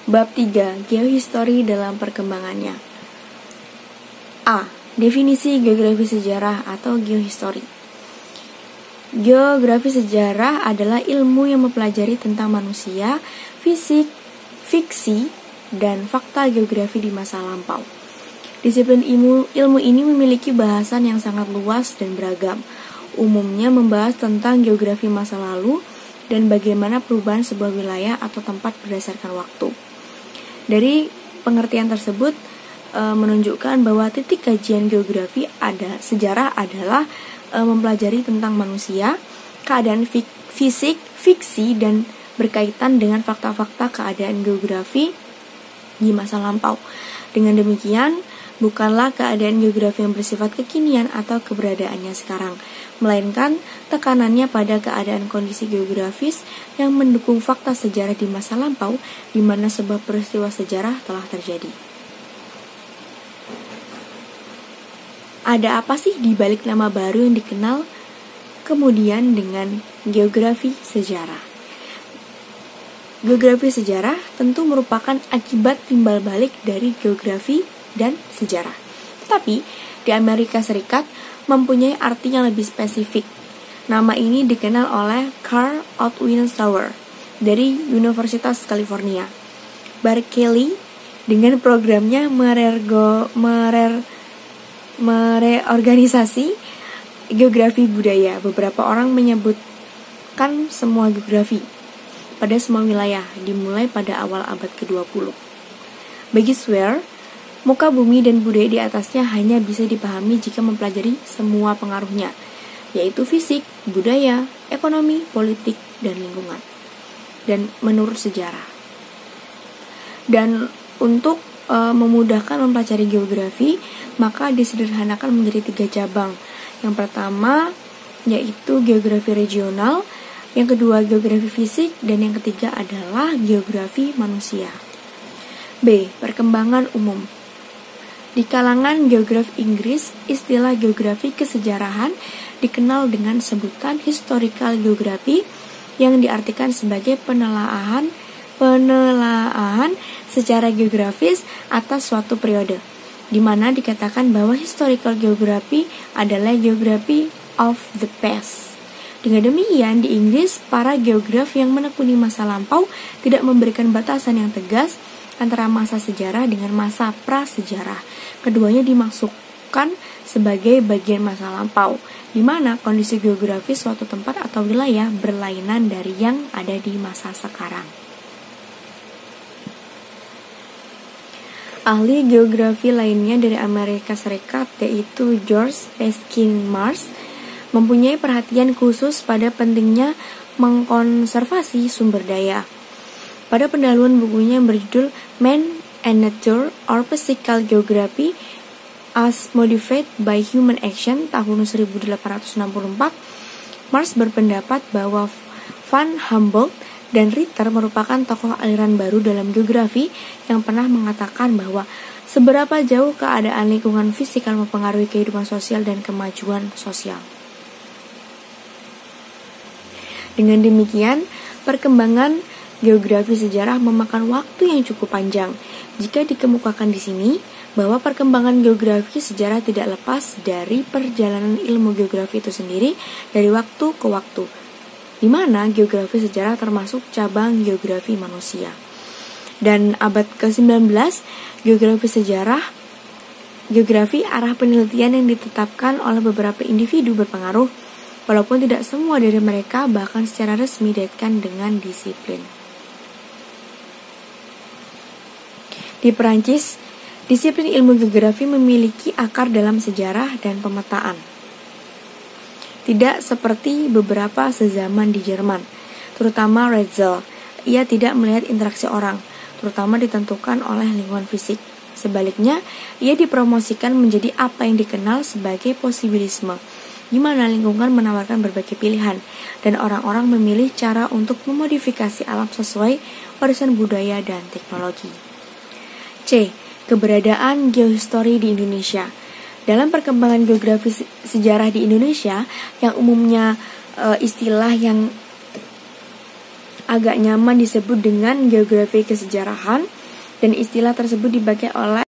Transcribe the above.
Bab 3. Geohistory dalam perkembangannya. A. Definisi geografi sejarah atau geohistory. Geografi sejarah adalah ilmu yang mempelajari tentang manusia, fisik, fiksi, dan fakta geografi di masa lampau. Disiplin ilmu ini memiliki bahasan yang sangat luas dan beragam. Umumnya membahas tentang geografi masa lalu dan bagaimana perubahan sebuah wilayah atau tempat berdasarkan waktu. Dari pengertian tersebut menunjukkan bahwa titik kajian geografi sejarah adalah mempelajari tentang manusia, keadaan fisik, fiksi, dan berkaitan dengan fakta-fakta keadaan geografi di masa lampau. Dengan demikian, bukanlah keadaan geografi yang bersifat kekinian atau keberadaannya sekarang, melainkan tekanannya pada keadaan kondisi geografis yang mendukung fakta sejarah di masa lampau di mana sebuah peristiwa sejarah telah terjadi. Ada apa sih di balik nama baru yang dikenal kemudian dengan geografi sejarah? Geografi sejarah tentu merupakan akibat timbal balik dari geografi dan sejarah. Tetapi di Amerika Serikat mempunyai arti yang lebih spesifik. Nama ini dikenal oleh Carl Otwin Sauer dari Universitas California, Berkeley, dengan programnya mereorganisasi geografi budaya. Beberapa orang menyebutkan semua geografi pada semua wilayah, dimulai pada awal abad ke-20. Bagi Sauer, muka bumi dan budaya di atasnya hanya bisa dipahami jika mempelajari semua pengaruhnya, yaitu fisik, budaya, ekonomi, politik, dan lingkungan. Dan menurut sejarah. Dan untuk memudahkan mempelajari geografi, maka disederhanakan menjadi 3 cabang. Yang pertama yaitu geografi regional, yang kedua geografi fisik, dan yang ketiga adalah geografi manusia. B. Perkembangan umum. Di kalangan geografi Inggris, istilah geografi kesejarahan dikenal dengan sebutan historical geography yang diartikan sebagai penelaahan secara geografis atas suatu periode, di mana dikatakan bahwa historical geography adalah geography of the past. Dengan demikian, di Inggris, para geograf yang menekuni masa lampau tidak memberikan batasan yang tegas antara masa sejarah dengan masa prasejarah. Keduanya dimaksudkan sebagai bagian masa lampau, di mana kondisi geografis suatu tempat atau wilayah berlainan dari yang ada di masa sekarang. Ahli geografi lainnya dari Amerika Serikat, yaitu George Erskine Mars, mempunyai perhatian khusus pada pentingnya mengkonservasi sumber daya. Pada pendahuluan bukunya yang berjudul Man and Nature or Physical Geography as Modified by Human Action tahun 1864, Mars berpendapat bahwa Van Humboldt dan Ritter merupakan tokoh aliran baru dalam geografi yang pernah mengatakan bahwa seberapa jauh keadaan lingkungan fisikal mempengaruhi kehidupan sosial dan kemajuan sosial. Dengan demikian, perkembangan geografi sejarah memakan waktu yang cukup panjang. Jika dikemukakan di sini bahwa perkembangan geografi sejarah tidak lepas dari perjalanan ilmu geografi itu sendiri dari waktu ke waktu, di mana geografi sejarah termasuk cabang geografi manusia. Dan abad ke-19, geografi arah penelitian yang ditetapkan oleh beberapa individu berpengaruh, walaupun tidak semua dari mereka bahkan secara resmi dikaitkan dengan disiplin. Di Perancis, disiplin ilmu geografi memiliki akar dalam sejarah dan pemetaan. Tidak seperti beberapa sezaman di Jerman, terutama Rätzel. Ia tidak melihat interaksi orang, terutama ditentukan oleh lingkungan fisik. Sebaliknya, ia dipromosikan menjadi apa yang dikenal sebagai posibilisme, di mana lingkungan menawarkan berbagai pilihan, dan orang-orang memilih cara untuk memodifikasi alam sesuai warisan budaya dan teknologi. C. Keberadaan geohistory di Indonesia. Dalam perkembangan geografi sejarah di Indonesia, yang umumnya istilah yang agak nyaman disebut dengan geografi kesejarahan, dan istilah tersebut dipakai oleh